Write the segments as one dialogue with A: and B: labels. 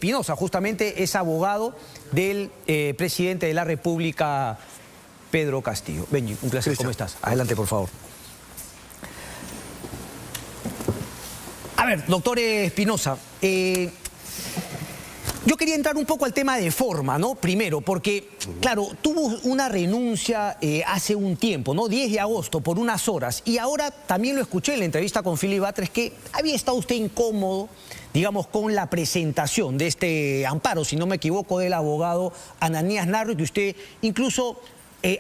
A: Espinosa, justamente es abogado del presidente de la República, Pedro Castillo. Benji, un placer, ¿cómo estás? Adelante, por favor. A ver, doctor Espinosa, yo quería entrar un poco al tema de forma, ¿no? Primero, porque, claro, tuvo una renuncia hace un tiempo, ¿no? 10 de agosto, por unas horas. Y ahora también lo escuché en la entrevista con Philip Batres, que había estado usted incómodo, digamos, con la presentación de este amparo, si no me equivoco, del abogado Ananías Narro, y que usted incluso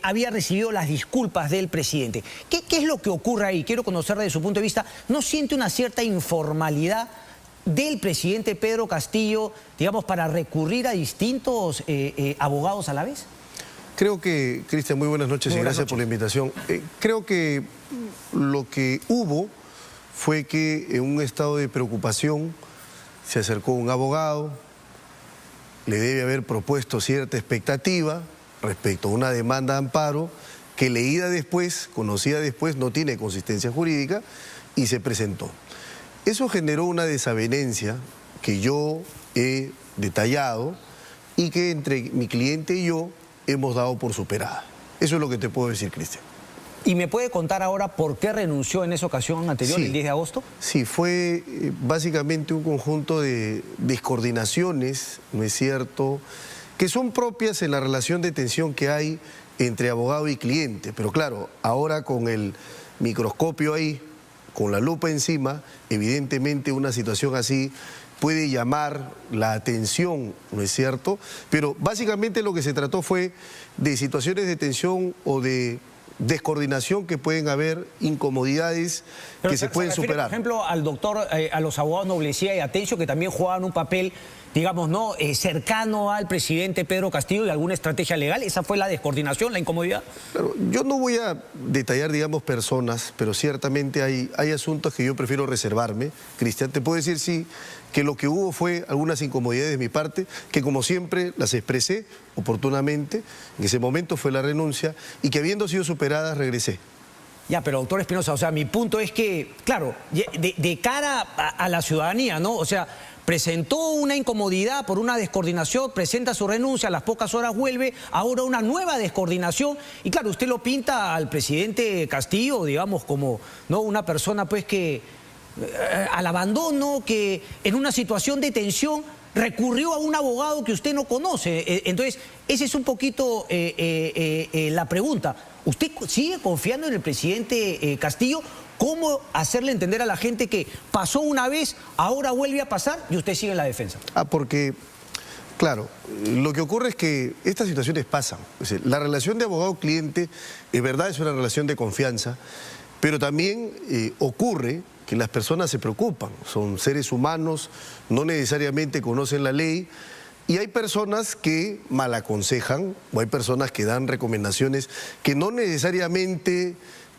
A: había recibido las disculpas del presidente. ¿Qué es lo que ocurre ahí? Quiero conocer desde su punto de vista. ¿No siente una cierta informalidad del presidente Pedro Castillo, digamos, para recurrir a distintos abogados a la vez?
B: Creo que, Cristian, muy buenas noches y gracias por la invitación. Creo que lo que hubo fue que en un estado de preocupación se acercó un abogado, le debe haber propuesto cierta expectativa respecto a una demanda de amparo que leída después, conocida después, no tiene consistencia jurídica y se presentó. Eso generó una desavenencia que yo he detallado y que entre mi cliente y yo hemos dado por superada. Eso es lo que te puedo decir, Cristian.
A: ¿Y me puede contar ahora por qué renunció en esa ocasión anterior, el 10 de agosto?
B: Sí, fue básicamente un conjunto de descoordinaciones, ¿no es cierto?, que son propias en la relación de tensión que hay entre abogado y cliente. Pero claro, ahora con el microscopio ahí, con la lupa encima, evidentemente una situación así puede llamar la atención, ¿no es cierto? Pero básicamente lo que se trató fue de situaciones de tensión o de descoordinación que pueden haber, incomodidades que se pueden superar.
A: Por ejemplo, al doctor, a los abogados Noblecía y Atencio, que también jugaban un papel, digamos, ¿no?, cercano al presidente Pedro Castillo y alguna estrategia legal. ¿Esa fue la descoordinación, la incomodidad?
B: Claro, yo no voy a detallar, digamos, personas, pero ciertamente hay asuntos que yo prefiero reservarme. Cristian, te puedo decir, sí, que lo que hubo fue algunas incomodidades de mi parte, que como siempre las expresé oportunamente. En ese momento fue la renuncia y que habiendo sido superadas regresé.
A: Ya, pero doctor Espinosa, o sea, mi punto es que, claro, de cara a la ciudadanía, ¿no? O sea, presentó una incomodidad por una descoordinación, presenta su renuncia, a las pocas horas vuelve, ahora una nueva descoordinación. Y claro, usted lo pinta al presidente Castillo, digamos, como, ¿no?, una persona pues que al abandono, que en una situación de tensión recurrió a un abogado que usted no conoce. Entonces, esa es un poquito la pregunta. ¿Usted sigue confiando en el presidente Castillo? ¿Cómo hacerle entender a la gente que pasó una vez, ahora vuelve a pasar y usted sigue en la defensa?
B: Porque, claro, lo que ocurre es que estas situaciones pasan. Es decir, la relación de abogado-cliente, es verdad, es una relación de confianza, pero también ocurre que las personas se preocupan. Son seres humanos, no necesariamente conocen la ley, y hay personas que mal aconsejan, o hay personas que dan recomendaciones que no necesariamente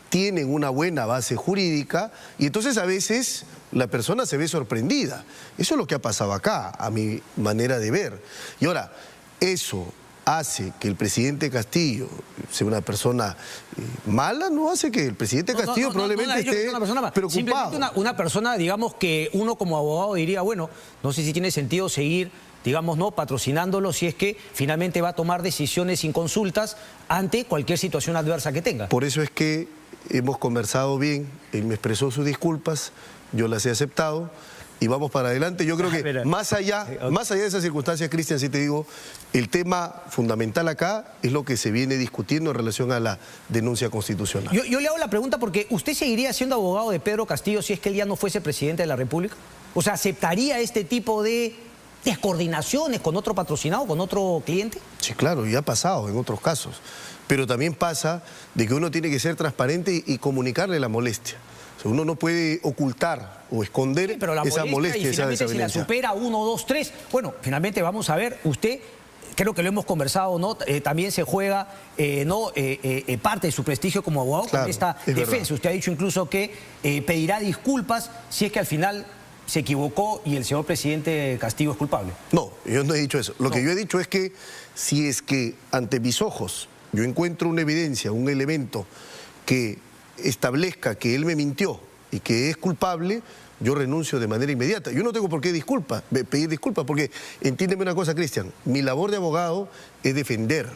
B: tienen una buena base jurídica, y entonces a veces la persona se ve sorprendida. Eso es lo que ha pasado acá, a mi manera de ver. Y ahora, eso hace que el presidente Castillo sea una persona mala, no hace que el presidente Castillo probablemente esté preocupado.
A: Simplemente una persona, digamos, que uno como abogado diría, bueno, no sé si tiene sentido seguir, digamos, no patrocinándolo si es que finalmente va a tomar decisiones sin consultas ante cualquier situación adversa que tenga.
B: Por eso es que hemos conversado bien, él me expresó sus disculpas, yo las he aceptado y vamos para adelante. Yo creo que más allá de esas circunstancias, Cristian, si te digo, el tema fundamental acá es lo que se viene discutiendo en relación a la denuncia constitucional.
A: Yo le hago la pregunta porque ¿usted seguiría siendo abogado de Pedro Castillo si es que él ya no fuese presidente de la República? O sea, ¿aceptaría este tipo de descoordinaciones con otro patrocinado, con otro cliente?
B: Sí, claro, y ha pasado en otros casos. Pero también pasa de que uno tiene que ser transparente y comunicarle la molestia. O sea, uno no puede ocultar o esconder esa molestia, esa desavenencia.
A: Si la supera 1, 2, 3, bueno, finalmente vamos a ver, usted, creo que lo hemos conversado, ¿no? También se juega parte de su prestigio como abogado con esta defensa. Verdad. Usted ha dicho incluso que pedirá disculpas si es que al final se equivocó y el señor presidente Castillo es culpable.
B: No, yo no he dicho eso. Lo que yo he dicho es que si es que ante mis ojos yo encuentro una evidencia, un elemento que establezca que él me mintió y que es culpable, yo renuncio de manera inmediata. Yo no tengo por qué pedir disculpas, porque entiéndeme una cosa, Cristian, mi labor de abogado es defender.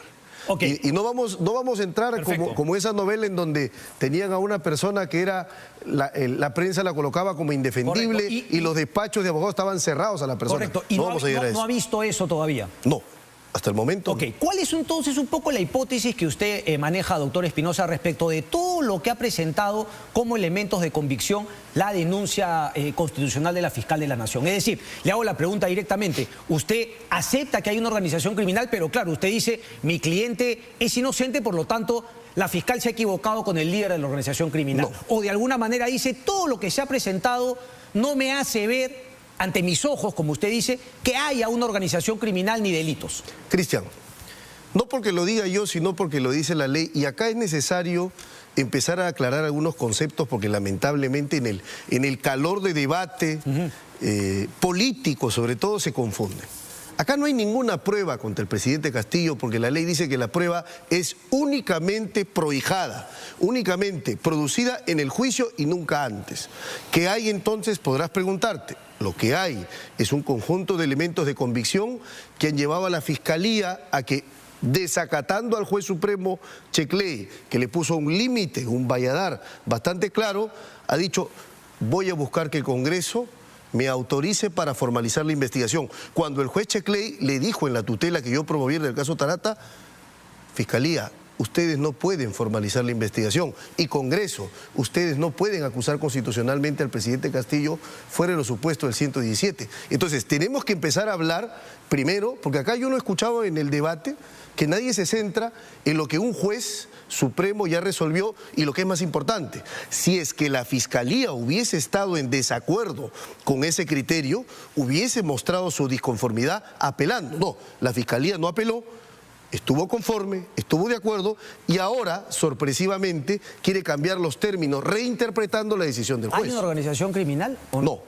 A: Okay.
B: Y no vamos a entrar como esa novela en donde tenían a una persona que era, la prensa la colocaba como indefendible y los despachos de abogados estaban cerrados a la persona.
A: Correcto. ¿Y no ha visto eso todavía?
B: No. Hasta el momento.
A: Ok, ¿cuál es entonces un poco la hipótesis que usted maneja, doctor Espinosa, respecto de todo lo que ha presentado como elementos de convicción la denuncia constitucional de la fiscal de la Nación? Es decir, le hago la pregunta directamente, usted acepta que hay una organización criminal, pero claro, usted dice, mi cliente es inocente, por lo tanto, la fiscal se ha equivocado con el líder de la organización criminal. No. O de alguna manera dice, todo lo que se ha presentado no me hace ver ante mis ojos, como usted dice, que haya una organización criminal ni delitos.
B: Cristian, no porque lo diga yo, sino porque lo dice la ley, y acá es necesario empezar a aclarar algunos conceptos, porque lamentablemente en el calor de debate político, sobre todo, se confunde. Acá no hay ninguna prueba contra el presidente Castillo, porque la ley dice que la prueba es únicamente prohijada, únicamente producida en el juicio y nunca antes. ¿Qué hay entonces? Podrás preguntarte. Lo que hay es un conjunto de elementos de convicción que han llevado a la Fiscalía a que, desacatando al juez supremo Checley, que le puso un límite, un valladar bastante claro, ha dicho, voy a buscar que el Congreso me autorice para formalizar la investigación. Cuando el juez Checley le dijo en la tutela que yo promoviera del caso Tarata, Fiscalía, ustedes no pueden formalizar la investigación, y Congreso, ustedes no pueden acusar constitucionalmente al presidente Castillo fuera de lo supuesto del 117. Entonces, tenemos que empezar a hablar primero, porque acá yo no he escuchado en el debate que nadie se centra en lo que un juez supremo ya resolvió, y lo que es más importante, si es que la Fiscalía hubiese estado en desacuerdo con ese criterio, hubiese mostrado su disconformidad apelando. No, la Fiscalía no apeló, estuvo conforme, estuvo de acuerdo, y ahora, sorpresivamente, quiere cambiar los términos, reinterpretando la decisión del juez.
A: ¿Hay una organización criminal o no?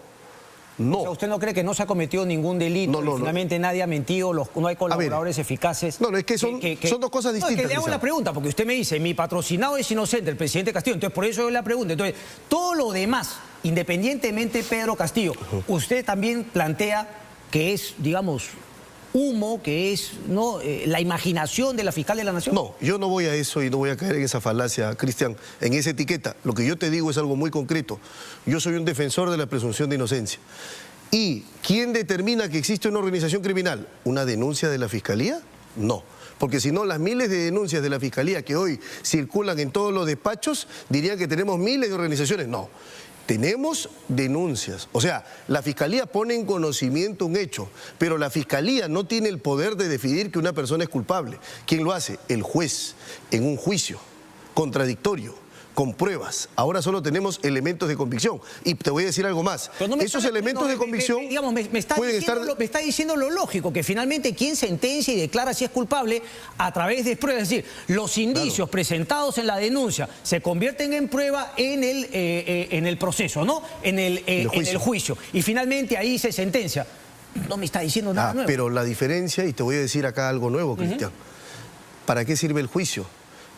B: No.
A: O sea, ¿usted no cree que no se ha cometido ningún delito? No, finalmente nadie ha mentido, no hay colaboradores eficaces.
B: No, es que son dos cosas distintas.
A: No, es que le hago la pregunta, porque usted me dice, mi patrocinado es inocente, el presidente Castillo, entonces por eso yo la pregunta. Entonces, todo lo demás, independientemente Pedro Castillo, usted también plantea que es, digamos, humo, que es la imaginación de la fiscal de la Nación.
B: No, yo no voy a eso y no voy a caer en esa falacia, Cristian, en esa etiqueta. Lo que yo te digo es algo muy concreto. Yo soy un defensor de la presunción de inocencia. ¿Y quién determina que existe una organización criminal? ¿Una denuncia de la Fiscalía? No. Porque si no, las miles de denuncias de la Fiscalía que hoy circulan en todos los despachos dirían que tenemos miles de organizaciones. No. Tenemos denuncias, o sea, la Fiscalía pone en conocimiento un hecho, pero la Fiscalía no tiene el poder de decidir que una persona es culpable. ¿Quién lo hace? El juez, en un juicio contradictorio, con pruebas. Ahora solo tenemos elementos de convicción. Y te voy a decir algo más. Esos elementos de convicción
A: me está diciendo lo lógico, que finalmente quien sentencia y declara si es culpable a través de pruebas. Es decir, los indicios presentados en la denuncia se convierten en prueba en el proceso, ¿no? En el juicio. Y finalmente ahí se sentencia. No me está diciendo nada nuevo.
B: Pero la diferencia, y te voy a decir acá algo nuevo, Cristian. ¿Para qué sirve el juicio?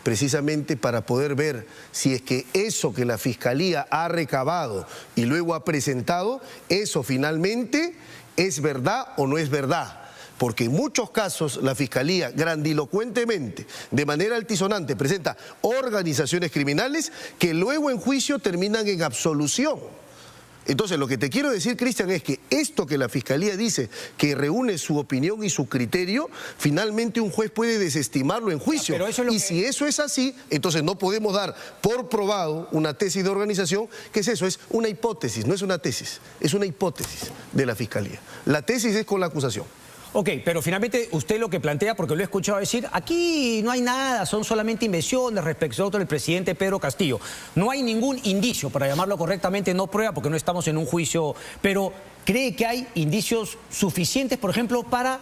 B: Precisamente para poder ver si es que eso que la Fiscalía ha recabado y luego ha presentado, eso finalmente es verdad o no es verdad. Porque en muchos casos la Fiscalía grandilocuentemente, de manera altisonante, presenta organizaciones criminales que luego en juicio terminan en absolución. Entonces, lo que te quiero decir, Cristian, es que esto que la Fiscalía dice, que reúne su opinión y su criterio, finalmente un juez puede desestimarlo en juicio. Si eso es así, entonces no podemos dar por probado una tesis de organización, que es eso, es una hipótesis, no es una tesis, es una hipótesis de la Fiscalía. La tesis es con la acusación.
A: Ok, pero finalmente usted lo que plantea, porque lo he escuchado decir, aquí no hay nada, son solamente invenciones respecto del presidente Pedro Castillo. No hay ningún indicio, para llamarlo correctamente, no prueba, porque no estamos en un juicio, pero ¿cree que hay indicios suficientes, por ejemplo, para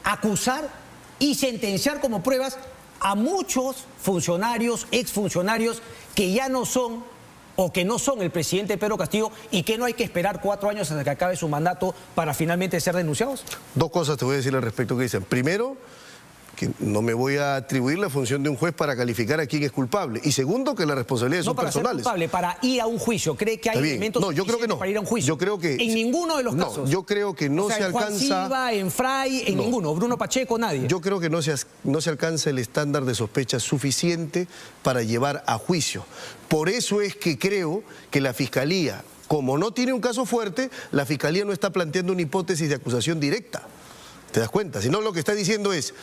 A: acusar y sentenciar como pruebas a muchos funcionarios, exfuncionarios, que ya no son o que no son el presidente Pedro Castillo, y que no hay que esperar 4 años hasta que acabe su mandato para finalmente ser denunciados?
B: Dos cosas te voy a decir al respecto, Cristian. Primero, que no me voy a atribuir la función de un juez para calificar a quién es culpable. Y segundo, que las responsabilidades son personales.
A: No para ser culpable, para ir a un juicio. ¿Cree que hay elementos
B: suficientes
A: para ir a un juicio?
B: Yo creo que...
A: En ninguno de los casos.
B: Yo creo que no se alcanza...
A: Juan Silva, en Fray, en ninguno. Bruno Pacheco, nadie.
B: Yo creo que no se alcanza el estándar de sospecha suficiente para llevar a juicio. Por eso es que creo que la Fiscalía, como no tiene un caso fuerte, la Fiscalía no está planteando una hipótesis de acusación directa. ¿Te das cuenta? Sino lo que está diciendo es,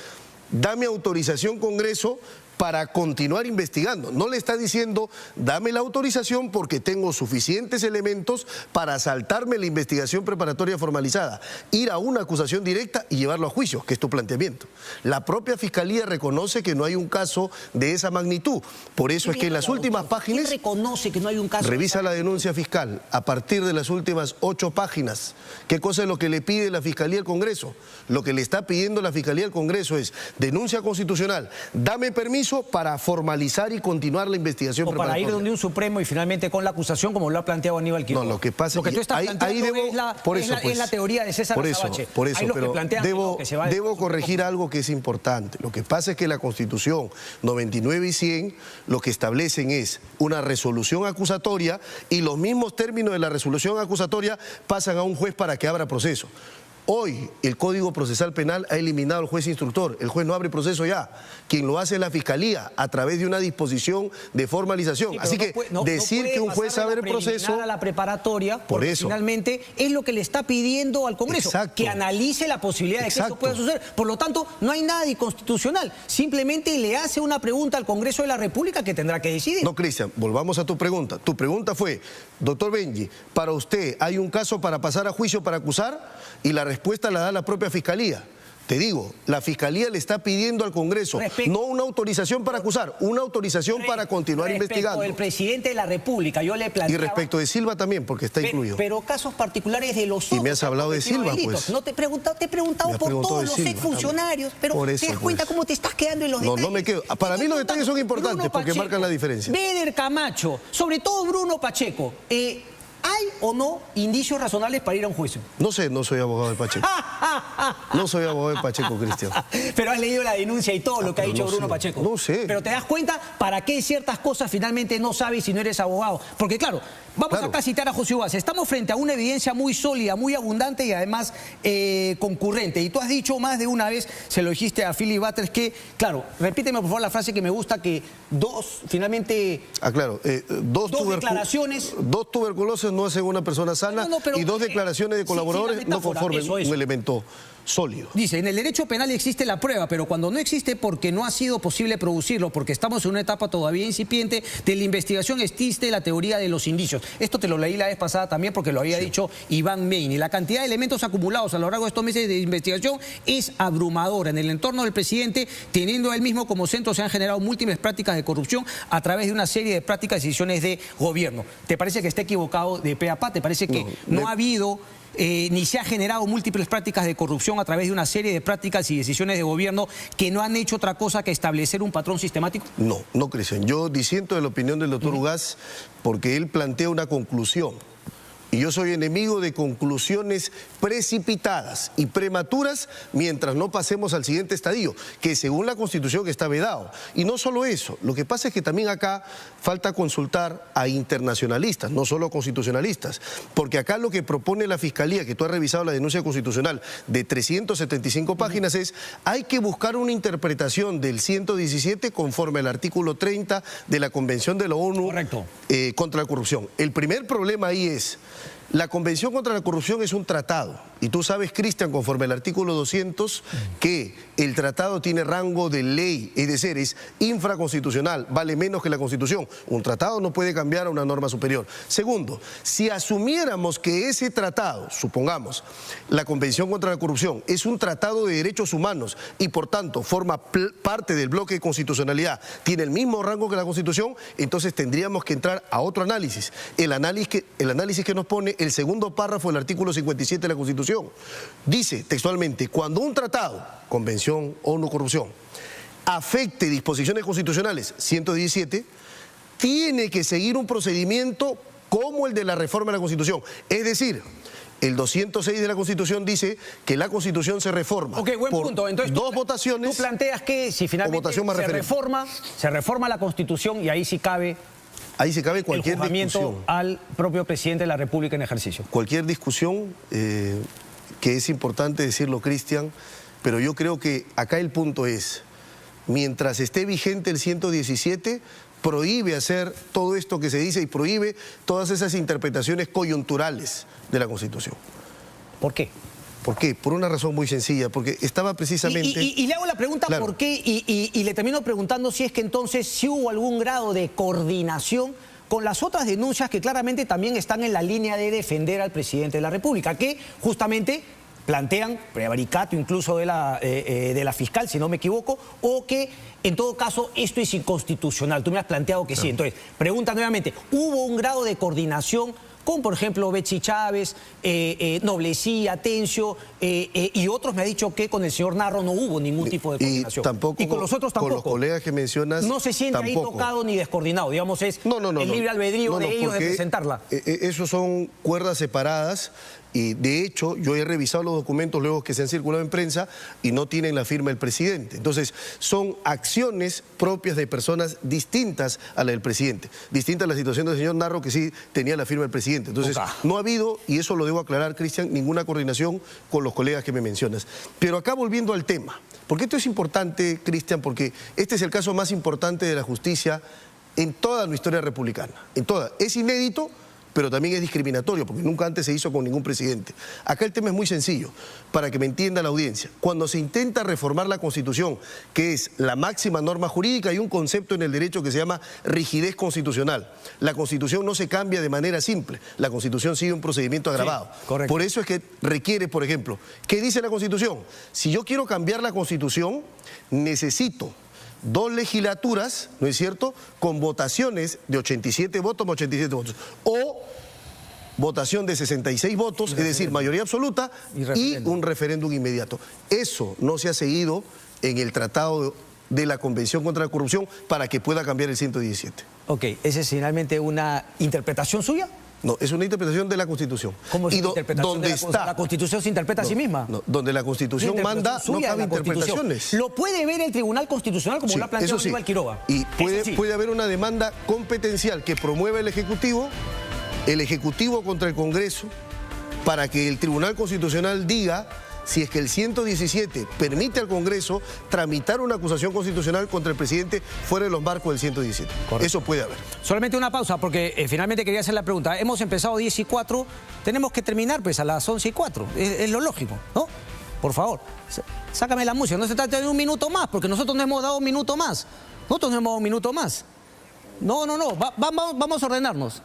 B: dame autorización, Congreso, para continuar investigando. No le está diciendo, dame la autorización porque tengo suficientes elementos para saltarme la investigación preparatoria formalizada, ir a una acusación directa y llevarlo a juicio, que es tu planteamiento. La propia Fiscalía reconoce que no hay un caso de esa magnitud. Por eso es que en las últimas páginas...
A: ¿Quién reconoce que no hay un caso?
B: Revisa la denuncia fiscal a partir de las últimas 8 páginas. ¿Qué cosa es lo que le pide la Fiscalía al Congreso? Lo que le está pidiendo la Fiscalía al Congreso es denuncia constitucional, dame permiso para formalizar y continuar la investigación preparatoria.
A: O para ir donde un Supremo y finalmente con la acusación, como lo ha planteado Aníbal Quijano.
B: No, lo que pasa
A: es que tú estás planteando es la teoría de César Azabache.
B: Por eso, pero debo corregir algo que es importante. Lo que pasa es que la Constitución 99 y 100 lo que establecen es una resolución acusatoria y los mismos términos de la resolución acusatoria pasan a un juez para que abra proceso. Hoy el Código Procesal Penal ha eliminado al juez instructor, el juez no abre proceso ya, quien lo hace es la Fiscalía a través de una disposición de formalización. Sí, así que decir que un juez abre el proceso...
A: a la preparatoria,
B: por eso.
A: Finalmente es lo que le está pidiendo al Congreso, que analice la posibilidad de que eso pueda suceder. Por lo tanto, no hay nada inconstitucional, simplemente le hace una pregunta al Congreso de la República que tendrá que decidir.
B: No, Cristian, volvamos a tu pregunta. Tu pregunta fue, doctor Benji, para usted, ¿hay un caso para pasar a juicio para acusar? Y la respuesta la da la propia Fiscalía. Te digo, la Fiscalía le está pidiendo al Congreso no una autorización para acusar, una autorización para continuar investigando.
A: Respecto del presidente de la República, yo le planteaba...
B: Y respecto de Silva también, porque está incluido.
A: Pero casos particulares de los...
B: Y me has hablado de Silva, pues.
A: No te he preguntado por todos los exfuncionarios, pero te das cuenta cómo te estás quedando en los detalles.
B: No me quedo. Para mí los detalles son importantes porque marcan la diferencia.
A: Beder Camacho, sobre todo Bruno Pacheco, ¿hay o no indicios razonables para ir a un juicio?
B: No sé, no soy abogado de Pacheco. No soy abogado de Pacheco, Cristian.
A: Pero has leído la denuncia y todo lo que ha dicho Bruno Pacheco.
B: No sé.
A: Pero te das cuenta para qué ciertas cosas finalmente no sabes si no eres abogado. Porque claro, vamos acá a citar a José Ubas. Estamos frente a una evidencia muy sólida, muy abundante y además concurrente. Y tú has dicho más de una vez, se lo dijiste a Philip Butters, que, claro, repíteme por favor la frase que me gusta, que finalmente...
B: claro, dos
A: declaraciones...
B: Dos tuberculosis no hacen una persona sana y dos declaraciones de colaboradores no conforman un elemento sólido.
A: Dice, en el derecho penal existe la prueba, pero cuando no existe porque no ha sido posible producirlo, porque estamos en una etapa todavía incipiente de la investigación, existe la teoría de los indicios. Esto te lo leí la vez pasada también porque lo había dicho Iván Main. Y la cantidad de elementos acumulados a lo largo de estos meses de investigación es abrumadora. En el entorno del presidente, teniendo a él mismo como centro, se han generado múltiples prácticas de corrupción a través de una serie de prácticas y decisiones de gobierno. ¿Te parece que está equivocado de pe a pa? ¿Te parece que no ha habido... ni se ha generado múltiples prácticas de corrupción a través de una serie de prácticas y decisiones de gobierno que no han hecho otra cosa que establecer un patrón sistemático?
B: No, Cristian. Yo disiento de la opinión del doctor Ugaz porque él plantea una conclusión. Y yo soy enemigo de conclusiones precipitadas y prematuras mientras no pasemos al siguiente estadio, que según la Constitución está vedado. Y no solo eso, lo que pasa es que también acá falta consultar a internacionalistas, no solo a constitucionalistas, porque acá lo que propone la Fiscalía, que tú has revisado la denuncia constitucional de 375 páginas, es hay que buscar una interpretación del 117 conforme al artículo 30 de la Convención de la ONU contra la corrupción. El primer problema ahí es... La Convención contra la Corrupción es un tratado. Y tú sabes, Cristian, conforme al artículo 200, que el tratado tiene rango de ley, es decir, es infraconstitucional, vale menos que la Constitución. Un tratado no puede cambiar a una norma superior. Segundo, si asumiéramos que ese tratado, supongamos, la Convención contra la Corrupción, es un tratado de derechos humanos y por tanto forma parte del bloque de constitucionalidad, tiene el mismo rango que la Constitución, entonces tendríamos que entrar a otro análisis. El análisis que nos pone el segundo párrafo del artículo 57 de la Constitución. Dice textualmente, cuando un tratado, Convención ONU Corrupción, afecte disposiciones constitucionales, 117, tiene que seguir un procedimiento como el de la reforma de la Constitución. Es decir, El 206 de la Constitución dice que la Constitución se reforma.
A: Ok, buen
B: por
A: punto. Entonces,
B: dos votaciones.
A: Tú planteas que si finalmente se reforma la Constitución y ahí sí cabe...
B: Ahí se cabe cualquier
A: el juzgamiento
B: discusión
A: al propio presidente de la República en ejercicio.
B: Cualquier discusión, que es importante decirlo, Cristian, pero yo creo que acá el punto es, mientras esté vigente el 117, prohíbe hacer todo esto que se dice y prohíbe todas esas interpretaciones coyunturales de la Constitución.
A: ¿Por qué?
B: ¿Por qué? Por una razón muy sencilla, porque estaba precisamente...
A: Y le hago la pregunta, claro, ¿por qué? Y le termino preguntando si es que entonces si hubo algún grado de coordinación con las otras denuncias que claramente también están en la línea de defender al presidente de la República, que justamente plantean prevaricato incluso de la fiscal, si no me equivoco, o que en todo caso esto es inconstitucional. Tú me has planteado que sí. Entonces, pregunta nuevamente, ¿hubo un grado de coordinación con, por ejemplo, Betsy Chávez, Noblecí, Atencio, y otros? Me ha dicho que con el señor Narro no hubo ningún tipo de coordinación.
B: Y con los otros tampoco. Con los colegas que mencionas,
A: no se siente tampoco ahí tocado ni descoordinado, digamos, es el libre albedrío de ellos de presentarla.
B: Esos son cuerdas separadas. Y de hecho, yo he revisado los documentos luego que se han circulado en prensa y no tienen la firma del presidente. Entonces, son acciones propias de personas distintas a la del presidente. Distinta a la situación del señor Narro, que sí tenía la firma del presidente. Entonces, no ha habido, y eso lo debo aclarar, Cristian, ninguna coordinación con los colegas que me mencionas. Pero acá volviendo al tema, porque esto es importante, Cristian, porque este es el caso más importante de la justicia en toda la historia republicana. En toda. Es inédito, pero también es discriminatorio, porque nunca antes se hizo con ningún presidente. Acá el tema es muy sencillo, para que me entienda la audiencia. Cuando se intenta reformar la Constitución, que es la máxima norma jurídica, hay un concepto en el derecho que se llama rigidez constitucional. La Constitución no se cambia de manera simple, la Constitución sigue un procedimiento agravado. Sí, correcto. Por eso es que requiere, por ejemplo, ¿qué dice la Constitución? Si yo quiero cambiar la Constitución, necesito 2 legislaturas, ¿no es cierto?, con votaciones de 87 votos más 87 votos. O votación de 66 votos, es decir, mayoría absoluta, y un referéndum inmediato. Eso no se ha seguido en el Tratado de la Convención contra la Corrupción para que pueda cambiar el 117.
A: Ok, ¿esa es finalmente una interpretación suya?
B: No, es una interpretación de la Constitución.
A: ¿Cómo es una interpretación de la Constitución se interpreta a sí misma?
B: No, donde la Constitución manda, no cabe interpretaciones.
A: ¿Lo puede ver el Tribunal Constitucional como lo ha planteado Aníbal Quiroga?
B: Y puede haber una demanda competencial que promueva el Ejecutivo contra el Congreso, para que el Tribunal Constitucional diga si es que el 117 permite al Congreso tramitar una acusación constitucional contra el presidente fuera de los marcos del 117. Correcto. Eso puede haber.
A: Solamente una pausa, porque finalmente quería hacer la pregunta. Hemos empezado 10:04, tenemos que terminar pues a las 11:04. Es lo lógico, ¿no? Por favor, sácame la música. No se trata de un minuto más, porque nosotros no hemos dado un minuto más. Nosotros no hemos dado un minuto más. No. Vamos a ordenarnos.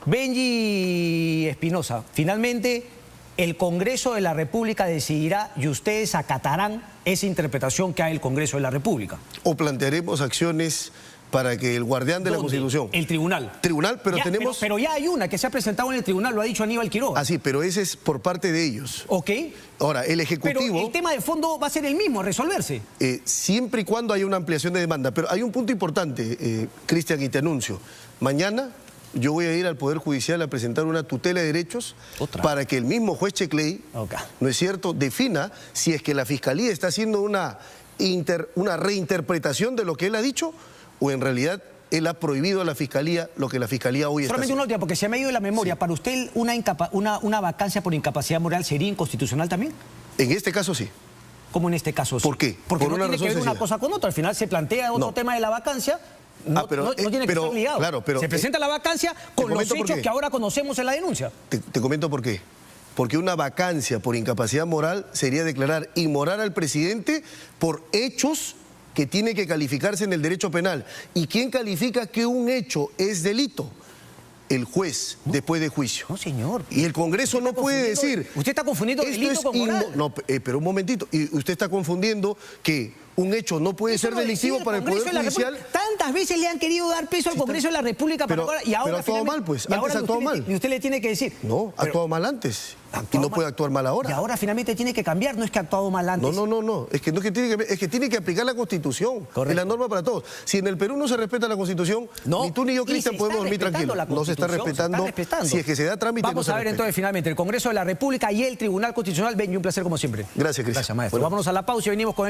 A: Benji Espinosa, finalmente el Congreso de la República decidirá y ustedes acatarán esa interpretación que hay el Congreso de la República.
B: O plantearemos acciones para que el guardián de la Constitución...
A: El tribunal.
B: Pero ya, tenemos...
A: Pero ya hay una que se ha presentado en el tribunal, lo ha dicho Aníbal Quiroga.
B: Ah, sí, pero ese es por parte de ellos.
A: Ok.
B: Ahora, el Ejecutivo...
A: Pero el tema de fondo va a ser el mismo, a resolverse.
B: Siempre y cuando haya una ampliación de demanda. Pero hay un punto importante, Cristian, y te anuncio. Mañana yo voy a ir al Poder Judicial a presentar una tutela de derechos para que el mismo juez Checley, ¿no es cierto?, defina si es que la Fiscalía está haciendo una reinterpretación de lo que él ha dicho o en realidad él ha prohibido a la Fiscalía lo que la Fiscalía hoy está haciendo.
A: Solamente una última, porque se me ha ido de la memoria. Sí. ¿Para usted una vacancia por incapacidad moral sería inconstitucional también?
B: En este caso sí.
A: ¿Cómo en este caso sí?
B: ¿Por qué?
A: Porque no tiene que ver una cosa con otra. Al final se plantea otro tema de la vacancia. No tiene que estar ligado.
B: Claro, pero,
A: se presenta la vacancia con los hechos que ahora conocemos en la denuncia.
B: Te comento por qué. Porque una vacancia por incapacidad moral sería declarar inmoral al presidente por hechos que tiene que calificarse en el derecho penal. ¿Y quién califica que un hecho es delito? El juez, después de juicio.
A: No, señor.
B: Y el Congreso no puede decir...
A: Usted está confundiendo delito con moral.
B: No, pero un momentito. Y usted está confundiendo que un hecho no puede
A: Eso
B: ser
A: lo
B: delictivo
A: decide
B: para el Poder
A: Congreso de la
B: Judicial.
A: República. Tantas veces le han querido dar peso al Congreso de la República para ahora, y ahora
B: pero ha actuado
A: finalmente-
B: mal, pues.
A: y ahora
B: Antes ha actuado
A: usted le-
B: mal.
A: Y usted le tiene que decir.
B: No, ha actuado mal antes. Y no puede actuar mal ahora.
A: Y ahora finalmente tiene que cambiar, no es que ha actuado mal antes.
B: No. Es que, no es que tiene que aplicar la Constitución.
A: Correcto.
B: Y la norma para todos. Si en el Perú no se respeta la Constitución,
A: No,
B: ni tú ni yo,
A: y
B: Cristian,
A: se
B: podemos
A: está
B: dormir
A: respetando
B: tranquilos.
A: la
B: No se está
A: Constitución,
B: respetando. Si es que se da trámite,
A: Vamos
B: no se
A: a ver
B: respeta.
A: entonces finalmente el Congreso de la República y el Tribunal Constitucional. Ven, y un placer como siempre.
B: Gracias, Cristian.
A: Gracias, maestro.
B: Bueno.
A: Vámonos a la pausa y venimos con el